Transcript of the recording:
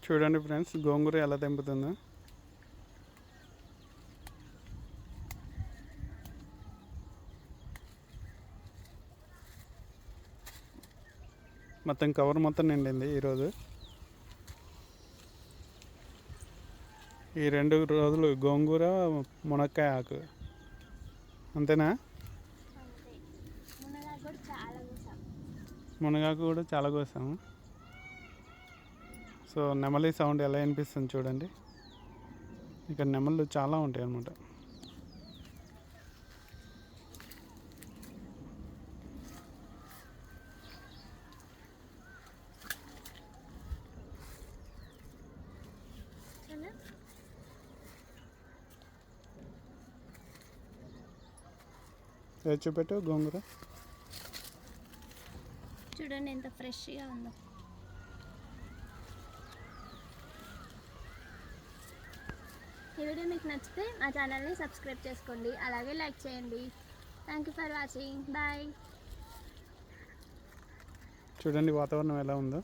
చూడండి ఫ్రెండ్స్, గోంగూర ఎలా తెంపుతుందో. మొత్తం కవర్ మొత్తం నిండింది ఈరోజు. ఈ 2 రోజులు గోంగూర, మునక్కాయ ఆకు, అంతేనా? మునగాకు కూడా చాలా కోసాము. సో నెమలి సౌండ్ ఎలా వినిపిస్తుంది చూడండి. ఇక్కడ నెమళ్ళు చాలా ఉంటాయి అన్నమాట. చూపెట్టు గోంగూర చూడండి ఎంత ఫ్రెష్గా ఉందో. ఈ వీడియో మీకు నచ్చితే మా ఛానల్ని సబ్స్క్రైబ్ చేసుకోండి, అలాగే లైక్ చేయండి. Thank you for watching. Bye. చూడండి వాతావరణం ఎలా ఉందో.